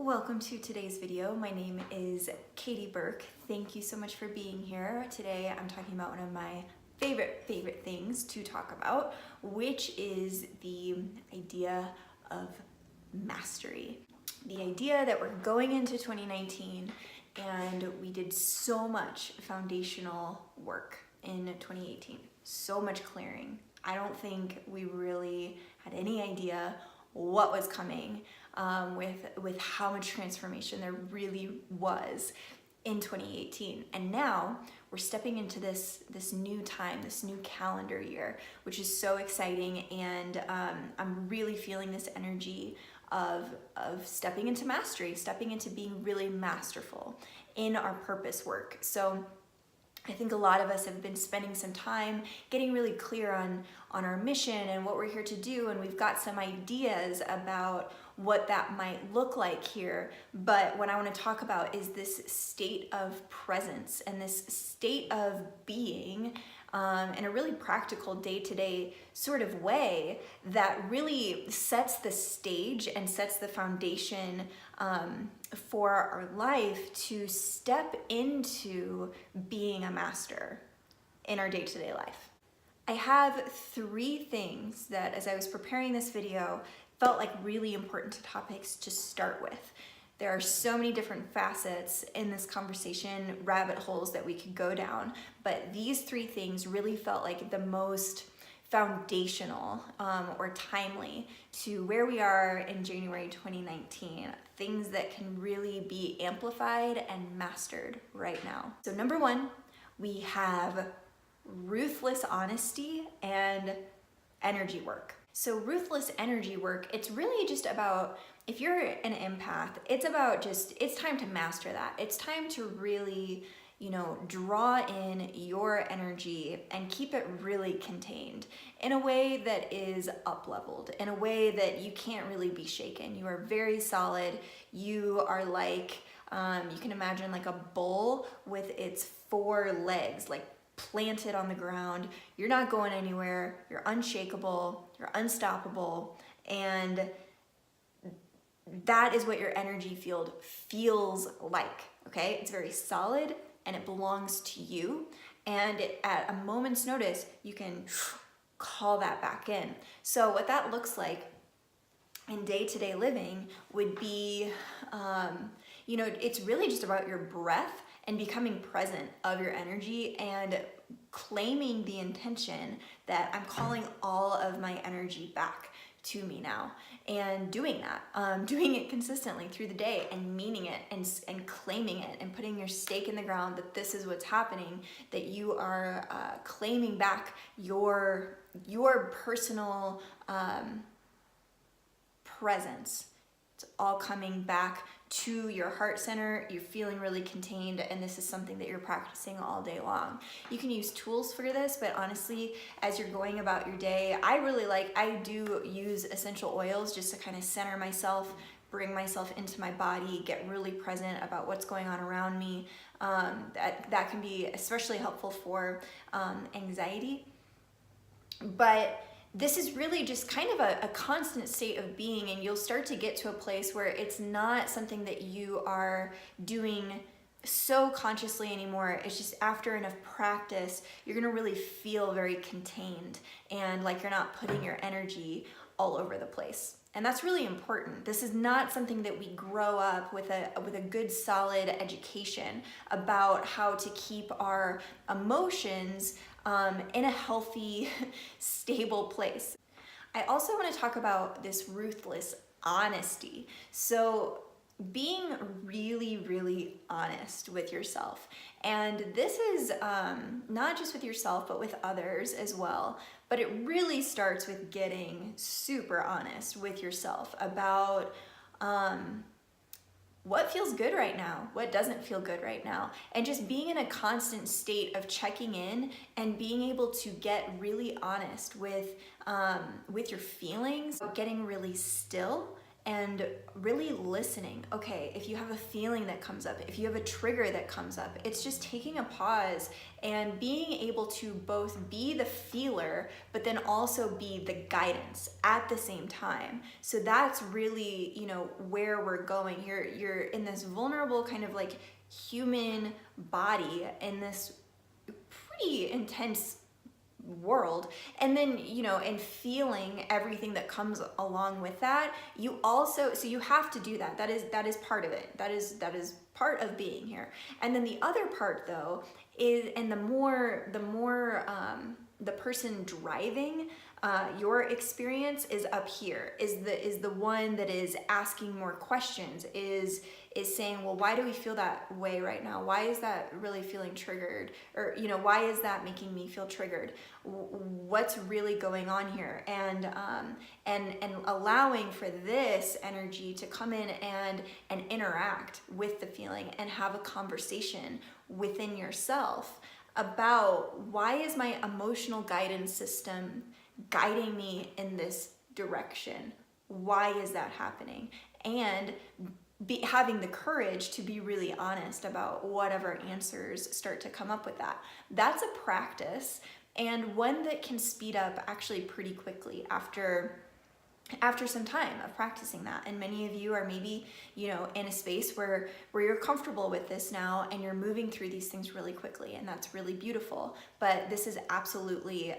Welcome to today's video. My name is Katie Burke. Thank you so much for being here. Today I'm talking about one of my favorite things to talk about, which is the idea of mastery. The idea that we're going into 2019 and we did so much foundational work in 2018, so much clearing. I don't think we really had any idea what was coming with how much transformation there really was in 2018. And now we're stepping into this new time, this new calendar year, which is so exciting. And I'm really feeling this energy of stepping into mastery, stepping into being really masterful in our purpose work. So I think a lot of us have been spending some time getting really clear on our mission and what we're here to do, and we've got some ideas about what that might look like here. But what I want to talk about is this state of presence and this state of being in a really practical day-to-day sort of way that really sets the stage and sets the foundation for our life to step into being a master in our day-to-day life. I have three things that, as I was preparing this video, felt like really important topics to start with. There are so many different facets in this conversation, rabbit holes that we could go down, but these three things really felt like the most foundational or timely to where we are in January 2019, things that can really be amplified and mastered right now. So number one, we have ruthless honesty and energy work. So ruthless energy work, it's really just about, if you're an empath, it's time to master that. It's time to really, draw in your energy and keep it really contained in a way that is up-leveled, in a way that you can't really be shaken. You are very solid. You are like, you can imagine like a bull with its four legs, like planted on the ground. You're not going anywhere. You're unshakable. You're unstoppable. And that is what your energy field feels like, okay? It's very solid and it belongs to you. And at a moment's notice, you can call that back in. So what that looks like in day-to-day living would be, it's really just about your breath and becoming present of your energy and claiming the intention that I'm calling all of my energy back to me now, and doing that, doing it consistently through the day and meaning it and claiming it and putting your stake in the ground that this is what's happening, that you are claiming back your personal presence. It's all coming back to your heart center. You're feeling really contained, and this is something that you're practicing all day long. You can use tools for this, but honestly, as you're going about your day, I do use essential oils just to kind of center myself, bring myself into my body, get really present about what's going on around me. That can be especially helpful for anxiety. But this is really just kind of a constant state of being, and you'll start to get to a place where it's not something that you are doing so consciously anymore. It's just after enough practice, you're gonna really feel very contained and like you're not putting your energy all over the place. And that's really important. This is not something that we grow up with a good solid education about how to keep our emotions in a healthy, stable place. I also want to talk about this ruthless honesty. So being really, really honest with yourself. And this is not just with yourself, but with others as well. But it really starts with getting super honest with yourself about what feels good right now, what doesn't feel good right now, and just being in a constant state of checking in and being able to get really honest with your feelings, getting really still and really listening. Okay, if you have a feeling that comes up, if you have a trigger that comes up, it's just taking a pause and being able to both be the feeler, but then also be the guidance at the same time. So that's really, you know, where we're going. You're in this vulnerable kind of like human body in this pretty intense world, and then, you know, and feeling everything that comes along with that. You also, so you have to do that. That is part of it. That is part of being here. And then the other part though is, and the more the person driving your experience is up here, is the one that is asking more questions, is saying, well, why do we feel that way right now? Why is that really feeling triggered? Or, you know, why is that making me feel triggered? What's really going on here? And allowing for this energy to come in and interact with the feeling and have a conversation within yourself about, why is my emotional guidance system guiding me in this direction? Why is that happening? And having the courage to be really honest about whatever answers start to come up with that. That's a practice, and one that can speed up actually pretty quickly after some time of practicing that. And many of you are maybe, you know, in a space where you're comfortable with this now and you're moving through these things really quickly, and that's really beautiful. But this is absolutely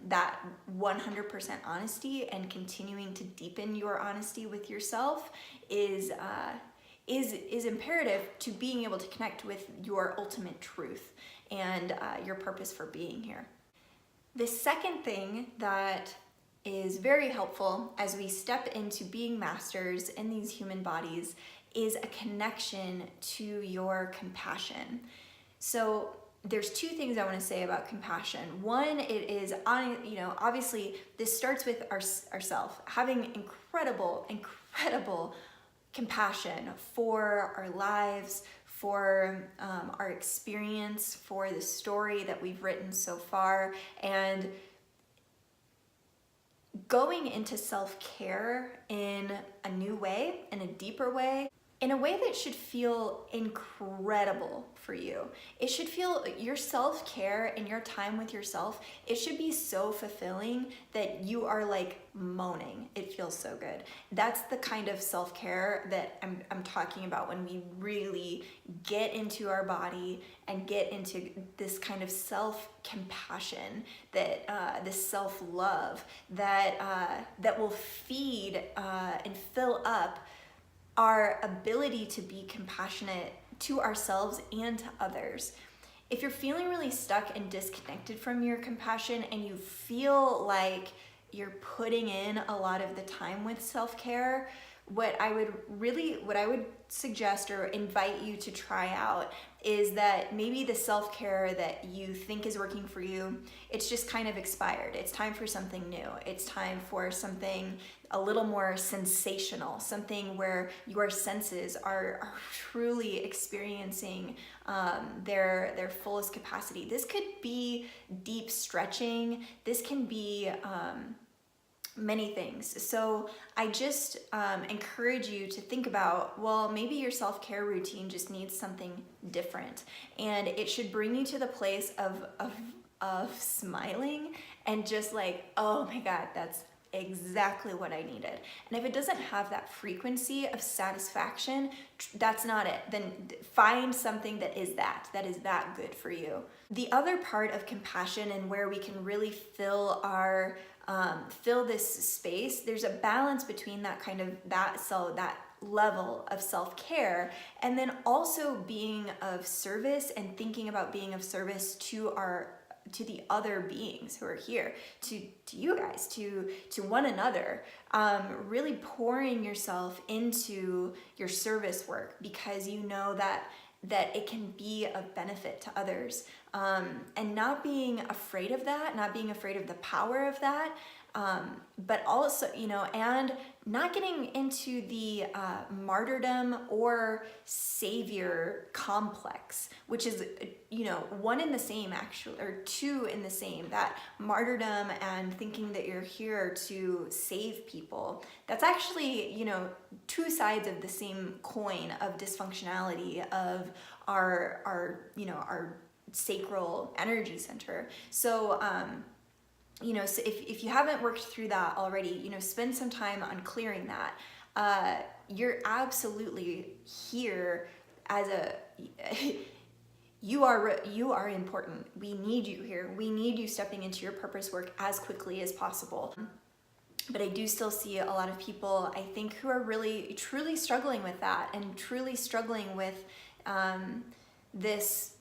that 100% honesty, and continuing to deepen your honesty with yourself is imperative to being able to connect with your ultimate truth and your purpose for being here. The second thing that is very helpful as we step into being masters in these human bodies is a connection to your compassion. So there's two things I want to say about compassion. One, it is, you know, obviously this starts with ourself, having incredible compassion for our lives, for our experience, for the story that we've written so far, and going into self-care in a new way, in a deeper way, in a way that should feel incredible for you. It should feel, your self-care and your time with yourself, it should be so fulfilling that you are like moaning. It feels so good. That's the kind of self-care that I'm talking about, when we really get into our body and get into this kind of self-compassion, that this self-love that will feed and fill up our ability to be compassionate to ourselves and to others. If you're feeling really stuck and disconnected from your compassion, and you feel like you're putting in a lot of the time with self-care, what I would suggest or invite you to try out is that maybe the self-care that you think is working for you, it's just kind of expired. It's time for something new. It's time for something a little more sensational, something where your senses are truly experiencing their fullest capacity. This could be deep stretching. This can be many things. So I just encourage you to think about, well, maybe your self-care routine just needs something different, and it should bring you to the place of smiling and just like, oh my God, that's exactly what I needed. And if it doesn't have that frequency of satisfaction, that's not it. Then find something that is that good for you. The other part of compassion, and where we can really fill this space, there's a balance between that kind of that level of self-care, and then also being of service and thinking about being of service to the other beings who are here, to you guys, to one another, really pouring yourself into your service work, because you know that it can be of benefit to others, and not being afraid of that, not being afraid of the power of that, but also, and not getting into the martyrdom or savior complex, which is, one in the same actually, or two in the same, that martyrdom and thinking that you're here to save people. That's actually, two sides of the same coin of dysfunctionality of our sacral energy center. So, so if you haven't worked through that already, spend some time on clearing that. You're absolutely here as you are important. We need you here. We need you stepping into your purpose work as quickly as possible. But I do still see a lot of people, I think, who are really, truly struggling with that, and truly struggling with this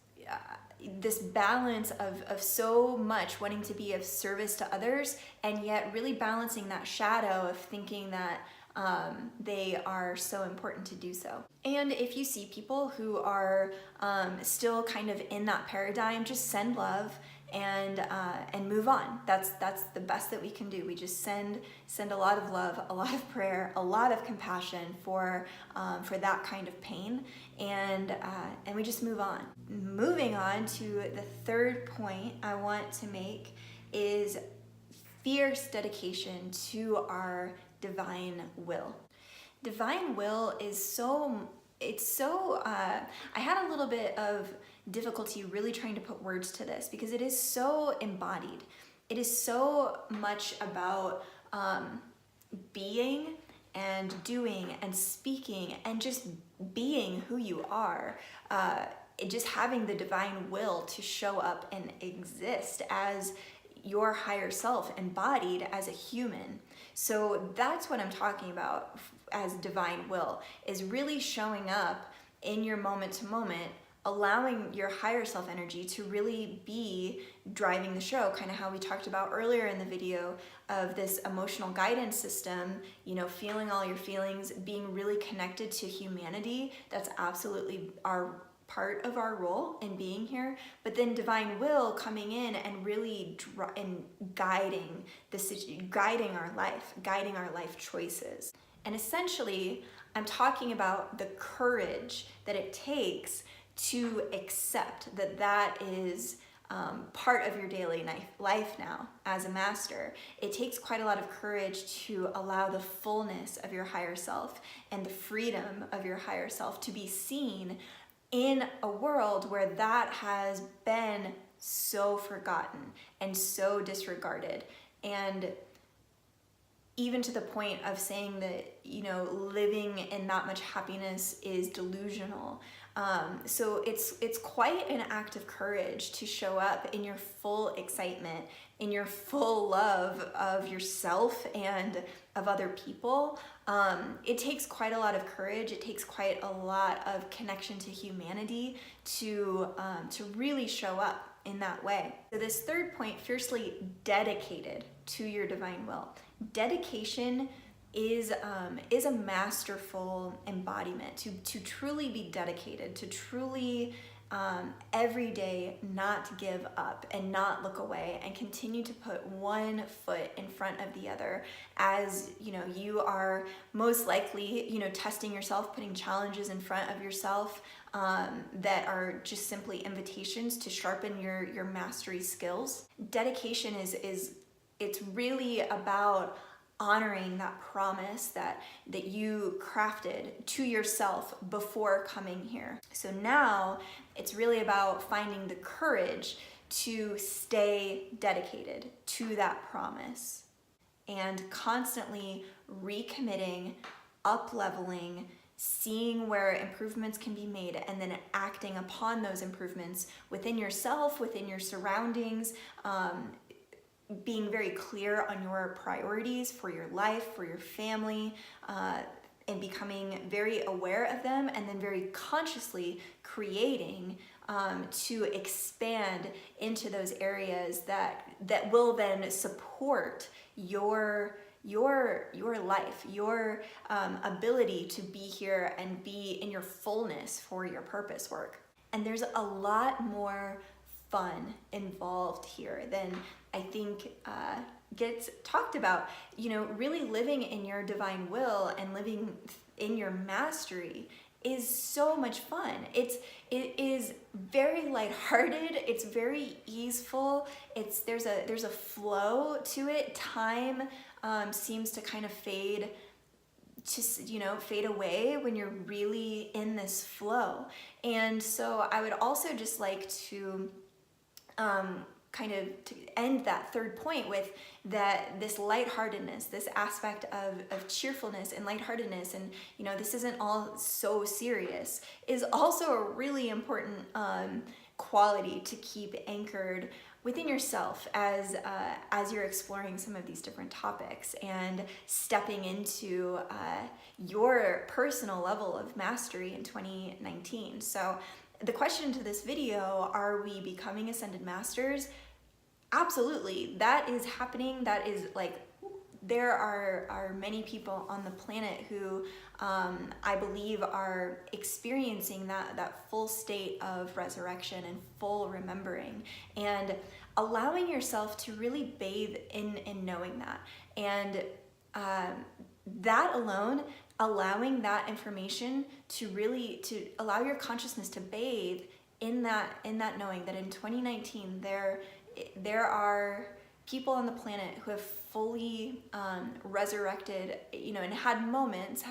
balance of so much wanting to be of service to others, and yet really balancing that shadow of thinking that they are so important to do so. And if you see people who are still kind of in that paradigm, just send love and move on. That's the best that we can do. We just send a lot of love, a lot of prayer, a lot of compassion for that kind of pain, and we just move on. Moving on to the third point I want to make is fierce dedication to our divine will. Divine will is so, I had a little bit of difficulty really trying to put words to this, because it is so embodied. It is so much about being and doing and speaking and just being who you are. Just having the divine will to show up and exist as your higher self, embodied as a human. So that's what I'm talking about as divine will, is really showing up in your moment to moment, allowing your higher self energy to really be driving the show, kind of how we talked about earlier in the video of this emotional guidance system, feeling all your feelings, being really connected to humanity. That's absolutely our part of our role in being here. But then divine will coming in and really guiding our life, guiding our life choices. And essentially, I'm talking about the courage that it takes to accept that that is part of your daily life now as a master. It takes quite a lot of courage to allow the fullness of your higher self and the freedom of your higher self to be seen in a world where that has been so forgotten and so disregarded. And even to the point of saying that, living in that much happiness is delusional. So it's quite an act of courage to show up in your full excitement, in your full love of yourself and of other people. It takes quite a lot of courage. It takes quite a lot of connection to humanity to really show up in that way. So this third point, fiercely dedicated to your divine will. Dedication is a masterful embodiment, to truly be dedicated, to truly every day not give up and not look away, and continue to put one foot in front of the other, as you are most likely testing yourself, putting challenges in front of yourself that are just simply invitations to sharpen your mastery skills. Dedication it's really about honoring that promise that you crafted to yourself before coming here. So now it's really about finding the courage to stay dedicated to that promise and constantly recommitting, up-leveling, seeing where improvements can be made, and then acting upon those improvements within yourself, within your surroundings, being very clear on your priorities for your life, for your family, and becoming very aware of them, and then very consciously creating to expand into those areas that will then support your life, your ability to be here and be in your fullness for your purpose work. And there's a lot more fun involved here than I think gets talked about. You know, really living in your divine will and living in your mastery is so much fun. It is very lighthearted. It's very easeful. There's a flow to it. Time seems to kind of fade away when you're really in this flow. And so I would also just like to kind of to end that third point with this lightheartedness, this aspect of cheerfulness and lightheartedness, and this isn't all so serious, is also a really important quality to keep anchored within yourself as you're exploring some of these different topics and stepping into your personal level of mastery in 2019. So the question to this video, are we becoming ascended masters? Absolutely, that is happening. That is there are many people on the planet who I believe are experiencing that full state of resurrection and full remembering, and allowing yourself to really bathe in knowing that. And that alone, allowing that information to allow your consciousness to bathe in that knowing that in 2019 there are people on the planet who have fully resurrected, and have moments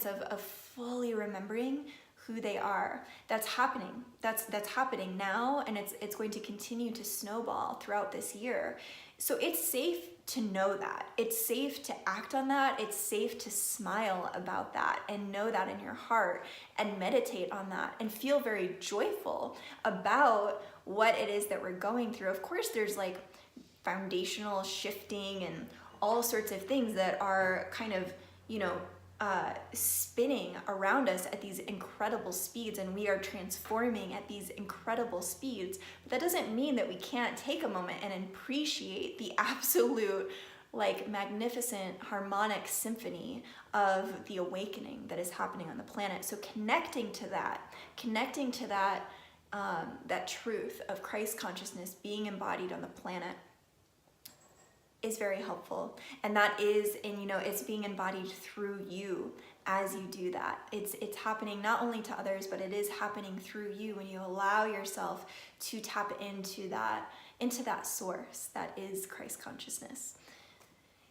of fully remembering who they are. That's happening. That's happening now, and it's going to continue to snowball throughout this year. So it's safe to know that. It's safe to act on that. It's safe to smile about that and know that in your heart and meditate on that and feel very joyful about what it is that we're going through. Of course, there's foundational shifting and all sorts of things that are kind of, spinning around us at these incredible speeds, and we are transforming at these incredible speeds. But that doesn't mean that we can't take a moment and appreciate the absolute magnificent harmonic symphony of the awakening that is happening on the planet. So connecting to that that truth of Christ consciousness being embodied on the planet is very helpful. And that is, it's being embodied through you as you do that. It's happening not only to others, but it is happening through you when you allow yourself to tap into that source that is Christ consciousness.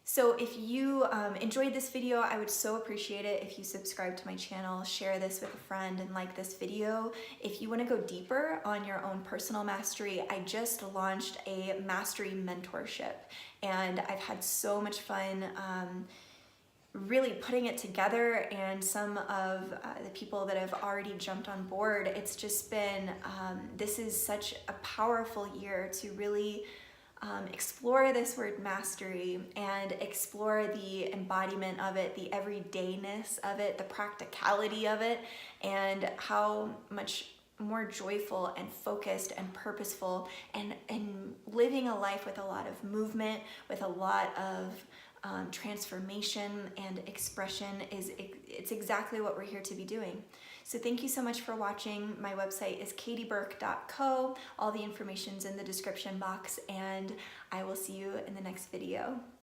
So if you enjoyed this video, I would so appreciate it if you subscribe to my channel, share this with a friend, and like this video. If you want to go deeper on your own personal mastery, I just launched a mastery mentorship, and I've had so much fun really putting it together, and some of the people that have already jumped on board. It's just been, this is such a powerful year to really explore this word mastery and explore the embodiment of it, the everydayness of it, the practicality of it, and how much more joyful and focused and purposeful and living a life with a lot of movement, with a lot of transformation and expression it's exactly what we're here to be doing. So thank you so much for watching. My website is katieburke.co. All the information's in the description box, and I will see you in the next video.